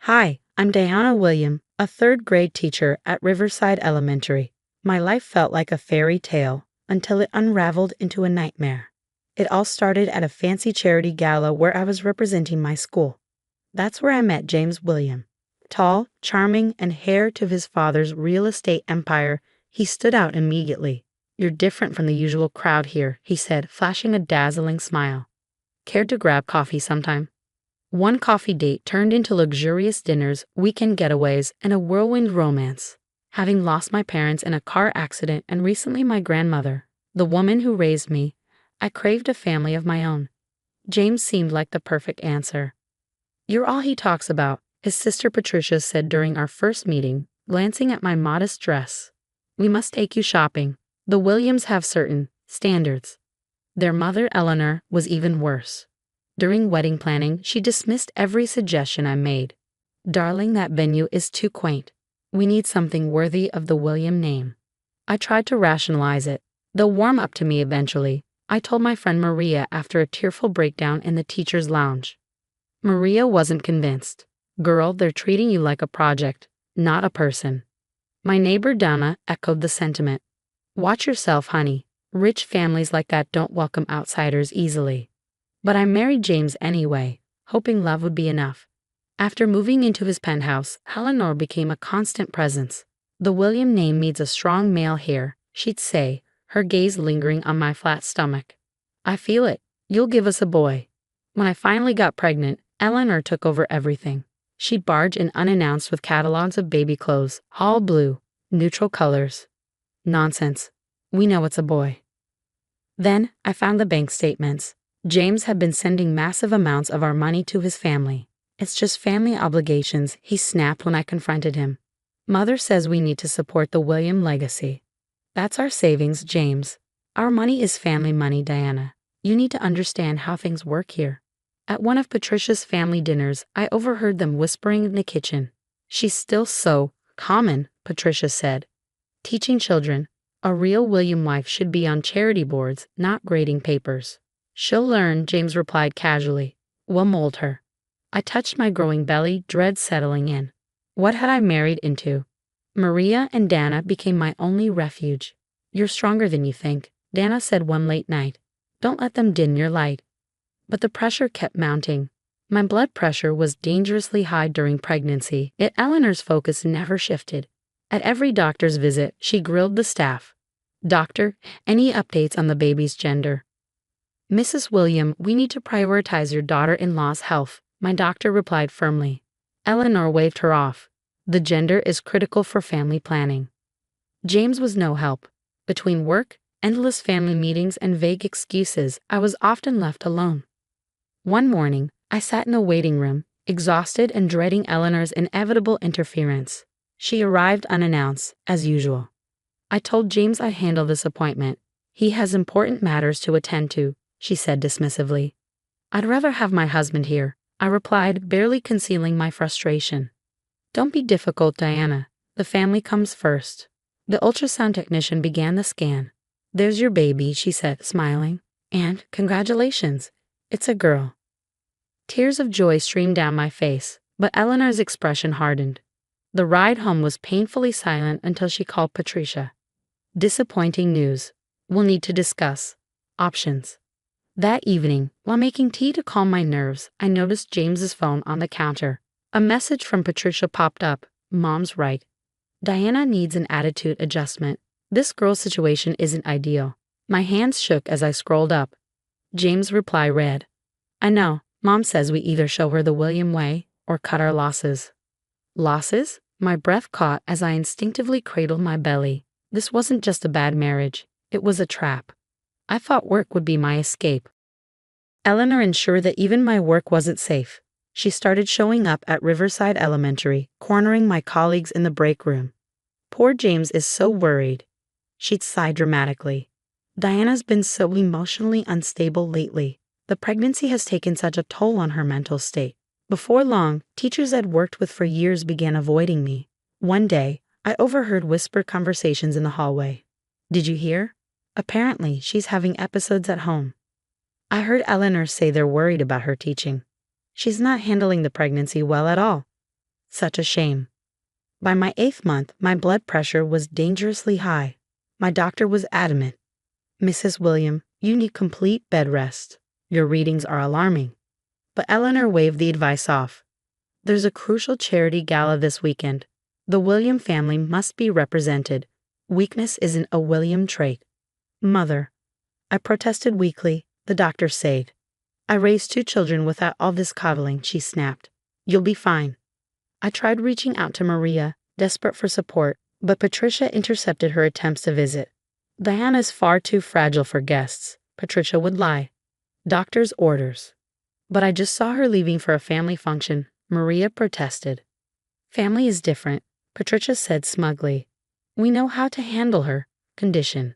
Hi, I'm Diana William, a third grade teacher at Riverside Elementary. My life felt like a fairy tale until it unraveled into a nightmare. It all started at a fancy charity gala where I was representing my school. That's where I met James William. Tall, charming, and heir to his father's real estate empire, he stood out immediately. "You're different from the usual crowd here," he said, flashing a dazzling smile. "Care to grab coffee sometime?" One coffee date turned into luxurious dinners, weekend getaways, and a whirlwind romance. Having lost my parents in a car accident and recently my grandmother, the woman who raised me, I craved a family of my own. James seemed like the perfect answer. "You're all he talks about," his sister Patricia said during our first meeting, glancing at my modest dress. "We must take you shopping. The Williams have certain standards." Their mother, Eleanor, was even worse. During wedding planning, she dismissed every suggestion I made. "Darling, that venue is too quaint. We need something worthy of the William name." I tried to rationalize it. "They'll warm up to me eventually," I told my friend Maria after a tearful breakdown in the teacher's lounge. Maria wasn't convinced. "Girl, they're treating you like a project, not a person." My neighbor Donna echoed the sentiment. "Watch yourself, honey. Rich families like that don't welcome outsiders easily." But I married James anyway, hoping love would be enough. After moving into his penthouse, Eleanor became a constant presence. "The William name needs a strong male here," she'd say, her gaze lingering on my flat stomach. "I feel it. You'll give us a boy." When I finally got pregnant, Eleanor took over everything. She'd barge in unannounced with catalogs of baby clothes, all blue, neutral colors. "Nonsense. We know it's a boy." Then I found the bank statements. James had been sending massive amounts of our money to his family. "It's just family obligations," he snapped when I confronted him. "Mother says we need to support the William legacy." "That's our savings, James. Our money is family money, Diana. You need to understand how things work here." At one of Patricia's family dinners, I overheard them whispering in the kitchen. "She's still so common," Patricia said. "Teaching children. A real William wife should be on charity boards, not grading papers." "She'll learn," James replied casually. "We'll mold her." I touched my growing belly, dread settling in. What had I married into? Maria and Dana became my only refuge. "You're stronger than you think," Dana said one late night. "Don't let them dim your light." But the pressure kept mounting. My blood pressure was dangerously high during pregnancy, yet Eleanor's focus never shifted. At every doctor's visit, she grilled the staff. "Doctor, any updates on the baby's gender?" "Mrs. William, we need to prioritize your daughter-in-law's health," my doctor replied firmly. Eleanor waved her off. "The gender is critical for family planning." James was no help. Between work, endless family meetings, and vague excuses, I was often left alone. One morning, I sat in a waiting room, exhausted and dreading Eleanor's inevitable interference. She arrived unannounced, as usual. "I told James I'd handle this appointment. He has important matters to attend to," she said dismissively. "I'd rather have my husband here," I replied, barely concealing my frustration. "Don't be difficult, Diana. The family comes first." The ultrasound technician began the scan. "There's your baby," she said, smiling. "And congratulations. It's a girl." Tears of joy streamed down my face, but Eleanor's expression hardened. The ride home was painfully silent until she called Patricia. "Disappointing news. We'll need to discuss options." That evening, while making tea to calm my nerves, I noticed James's phone on the counter. A message from Patricia popped up. "Mom's right. Diana needs an attitude adjustment. This girl's situation isn't ideal." My hands shook as I scrolled up. James' reply read, "I know. Mom says we either show her the William way or cut our losses." Losses? My breath caught as I instinctively cradled my belly. This wasn't just a bad marriage. It was a trap. I thought work would be my escape. Eleanor ensured that even my work wasn't safe. She started showing up at Riverside Elementary, cornering my colleagues in the break room. "Poor James is so worried." She'd sigh dramatically. "Diana's been so emotionally unstable lately. The pregnancy has taken such a toll on her mental state." Before long, teachers I'd worked with for years began avoiding me. One day, I overheard whispered conversations in the hallway. "Did you hear? Apparently, she's having episodes at home." I heard Eleanor say they're worried about her teaching. "She's not handling the pregnancy well at all." Such a shame. By my 8th month, my blood pressure was dangerously high. My doctor was adamant. Mrs. William, you need complete bed rest. Your readings are alarming. But Eleanor waved the advice off. There's a crucial charity gala this weekend. The William family must be represented. Weakness isn't a William trait. Mother, I protested weakly, the doctor said. I raised 2 children without all this coddling, she snapped. You'll be fine. I tried reaching out to Maria, desperate for support, but Patricia intercepted her attempts to visit. Diana's far too fragile for guests, Patricia would lie. Doctor's orders. But I just saw her leaving for a family function, Maria protested. Family is different, Patricia said smugly. We know how to handle her condition.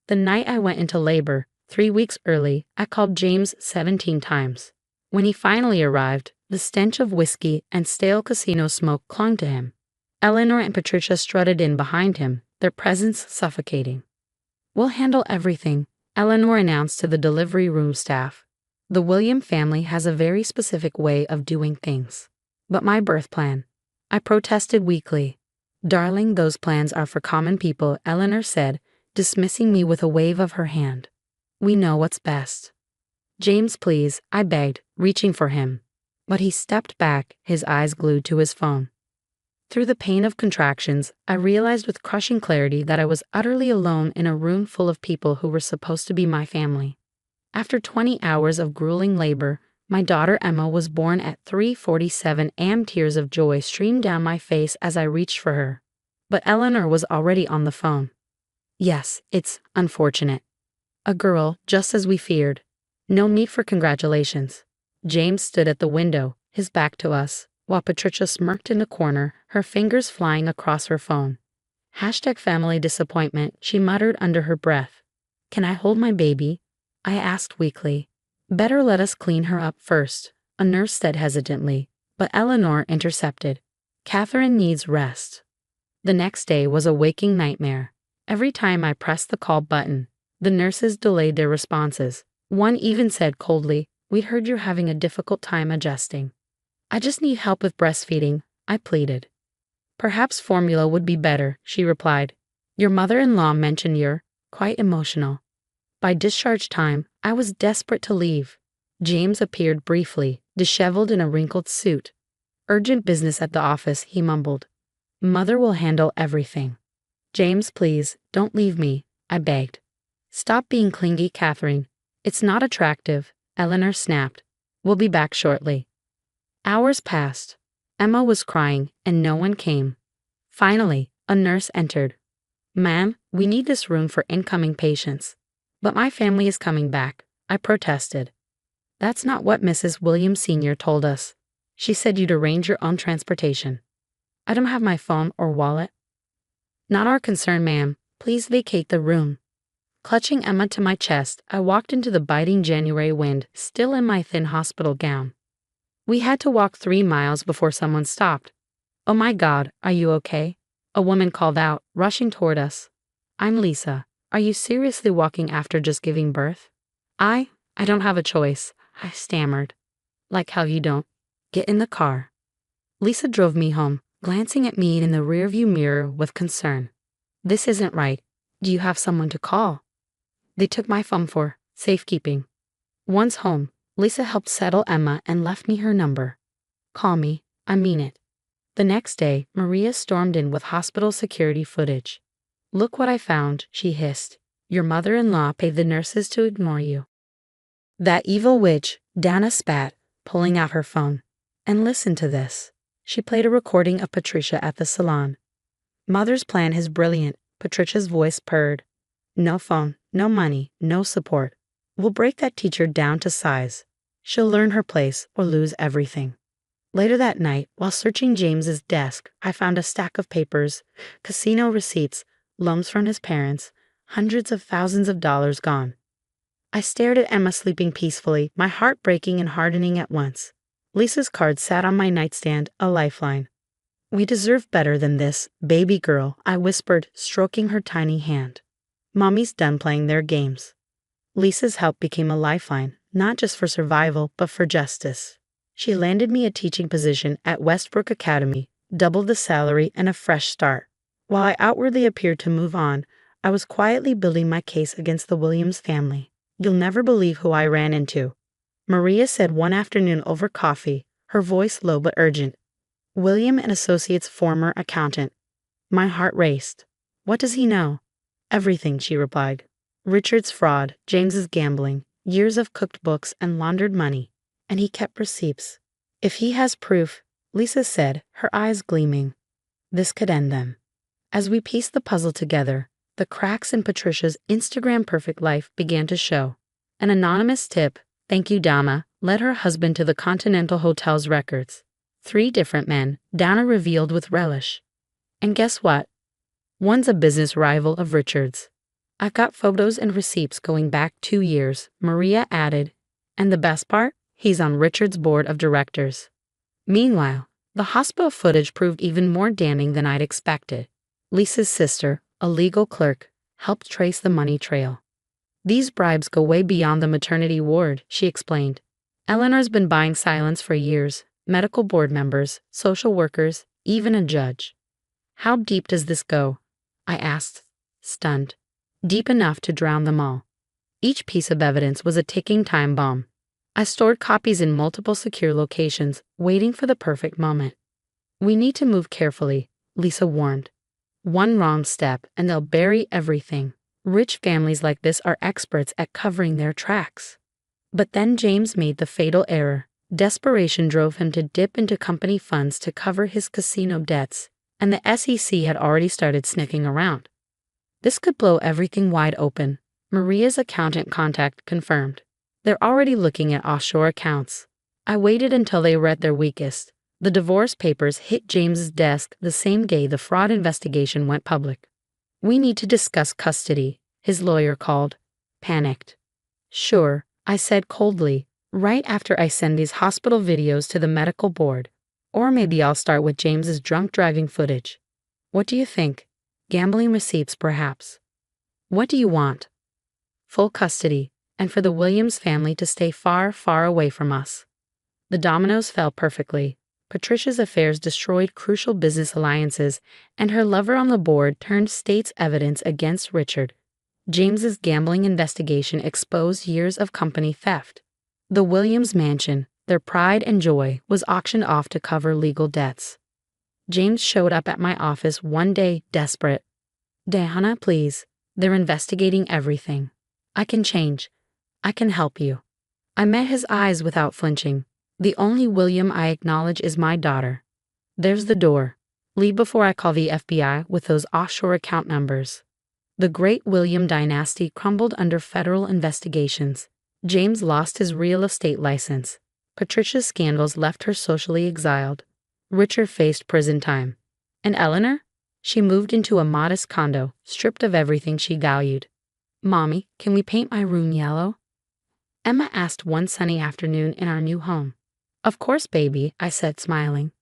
The night I went into labor, 3 weeks early, I called James 17 times. When he finally arrived, the stench of whiskey and stale casino smoke clung to him. Eleanor and Patricia strutted in behind him, their presence suffocating. We'll handle everything, Eleanor announced to the delivery room staff. The William family has a very specific way of doing things. But my birth plan. I protested weakly. Darling, those plans are for common people, Eleanor said, dismissing me with a wave of her hand. We know what's best. James, please, I begged, reaching for him. But he stepped back, his eyes glued to his phone. Through the pain of contractions, I realized with crushing clarity that I was utterly alone in a room full of people who were supposed to be my family. After 20 hours of grueling labor, my daughter Emma was born at 3:47 a.m. Tears of joy streamed down my face as I reached for her. But Eleanor was already on the phone. Yes, it's unfortunate. A girl, just as we feared. No need for congratulations. James stood at the window, his back to us, while Patricia smirked in a corner, her fingers flying across her phone. #family disappointment, she muttered under her breath. Can I hold my baby? I asked weakly. Better let us clean her up first, a nurse said hesitantly, but Eleanor intercepted. Catherine needs rest. The next day was a waking nightmare. Every time I pressed the call button, the nurses delayed their responses. One even said coldly, "We'd heard you're having a difficult time adjusting." I just need help with breastfeeding, I pleaded. Perhaps formula would be better, she replied. Your mother-in-law mentioned you're quite emotional. By discharge time, I was desperate to leave. James appeared briefly, disheveled in a wrinkled suit. Urgent business at the office, he mumbled. Mother will handle everything. James, please, don't leave me, I begged. Stop being clingy, Catherine. It's not attractive, Eleanor snapped. We'll be back shortly. Hours passed. Emma was crying, and no one came. Finally, a nurse entered. Ma'am, we need this room for incoming patients. But my family is coming back, I protested. That's not what Mrs. Williams Sr. told us. She said you'd arrange your own transportation. I don't have my phone or wallet. Not our concern, ma'am. Please vacate the room. Clutching Emma to my chest, I walked into the biting January wind, still in my thin hospital gown. We had to walk 3 miles before someone stopped. Oh my God, are you okay? A woman called out, rushing toward us. I'm Lisa. Are you seriously walking after just giving birth? I don't have a choice, I stammered. Like how you don't. Get in the car. Lisa drove me home, glancing at me in the rearview mirror with concern. This isn't right. Do you have someone to call? They took my phone for safekeeping. Once home, Lisa helped settle Emma and left me her number. Call me, I mean it. The next day, Maria stormed in with hospital security footage. Look what I found, she hissed. Your mother-in-law paid the nurses to ignore you. That evil witch, Dana spat, pulling out her phone. And listen to this. She played a recording of Patricia at the salon. Mother's plan is brilliant, Patricia's voice purred. No phone, no money, no support. We'll break that teacher down to size. She'll learn her place or lose everything. Later that night, while searching James's desk, I found a stack of papers, casino receipts, loans from his parents, hundreds of thousands of dollars gone. I stared at Emma sleeping peacefully, my heart breaking and hardening at once. Lisa's card sat on my nightstand, a lifeline. We deserve better than this, baby girl, I whispered, stroking her tiny hand. Mommy's done playing their games. Lisa's help became a lifeline, not just for survival, but for justice. She landed me a teaching position at Westbrook Academy, double the salary, and a fresh start. While I outwardly appeared to move on, I was quietly building my case against the Williams family. "You'll never believe who I ran into," Maria said one afternoon over coffee, her voice low but urgent. "William and Associates' former accountant." My heart raced. "What does he know?" "Everything," she replied. "Richard's fraud, James's gambling, years of cooked books and laundered money. And he kept receipts. If he has proof," Lisa said, her eyes gleaming, "this could end them." As we pieced the puzzle together, the cracks in Patricia's Instagram-perfect life began to show. An anonymous tip, "Thank you, Dama," led her husband to the Continental Hotel's records. 3 different men, Donna revealed with relish. "And guess what? One's a business rival of Richard's." "I've got photos and receipts going back 2 years," Maria added. "And the best part? He's on Richard's board of directors." Meanwhile, the hospital footage proved even more damning than I'd expected. Lisa's sister, a legal clerk, helped trace the money trail. "These bribes go way beyond the maternity ward," she explained. "Eleanor's been buying silence for years, medical board members, social workers, even a judge." "How deep does this go?" I asked, stunned. "Deep enough to drown them all." Each piece of evidence was a ticking time bomb. I stored copies in multiple secure locations, waiting for the perfect moment. "We need to move carefully," Lisa warned. "One wrong step and they'll bury everything. Rich families like this are experts at covering their tracks." But then James made the fatal error. Desperation drove him to dip into company funds to cover his casino debts, and the SEC had already started sniffing around. "This could blow everything wide open," Maria's accountant contact confirmed. "They're already looking at offshore accounts." I waited until they were at their weakest. The divorce papers hit James's desk the same day the fraud investigation went public. "We need to discuss custody," his lawyer called. Panicked. "Sure," I said coldly, "right after I send these hospital videos to the medical board. Or maybe I'll start with James's drunk driving footage." "What do you think? Gambling receipts, perhaps?" "What do you want?" "Full custody, and for the Williams family to stay far, far away from us." The dominoes fell perfectly. Patricia's affairs destroyed crucial business alliances, and her lover on the board turned state's evidence against Richard. James's gambling investigation exposed years of company theft. The Williams mansion, their pride and joy, was auctioned off to cover legal debts. James showed up at my office one day, desperate. "Diana, please. They're investigating everything. I can change. I can help you." I met his eyes without flinching. "The only William I acknowledge is my daughter. There's the door. Leave before I call the FBI with those offshore account numbers." The great William dynasty crumbled under federal investigations. James lost his real estate license. Patricia's scandals left her socially exiled. Richard faced prison time. And Eleanor? She moved into a modest condo, stripped of everything she valued. "Mommy, can we paint my room yellow?" Emma asked one sunny afternoon in our new home. "Of course, baby," I said, smiling.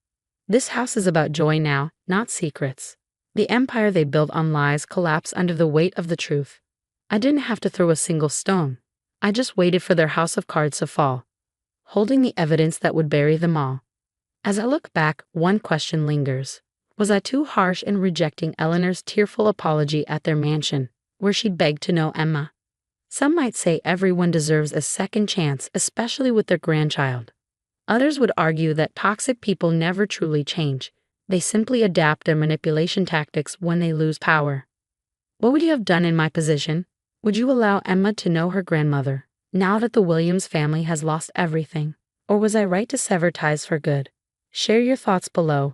"This house is about joy now, not secrets." The empire they built on lies collapsed under the weight of the truth. I didn't have to throw a single stone. I just waited for their house of cards to fall, holding the evidence that would bury them all. As I look back, one question lingers. Was I too harsh in rejecting Eleanor's tearful apology at their mansion, where she begged to know Emma? Some might say everyone deserves a second chance, especially with their grandchild. Others would argue that toxic people never truly change. They simply adapt their manipulation tactics when they lose power. What would you have done in my position? Would you allow Emma to know her grandmother, now that the Williams family has lost everything? Or was I right to sever ties for good? Share your thoughts below.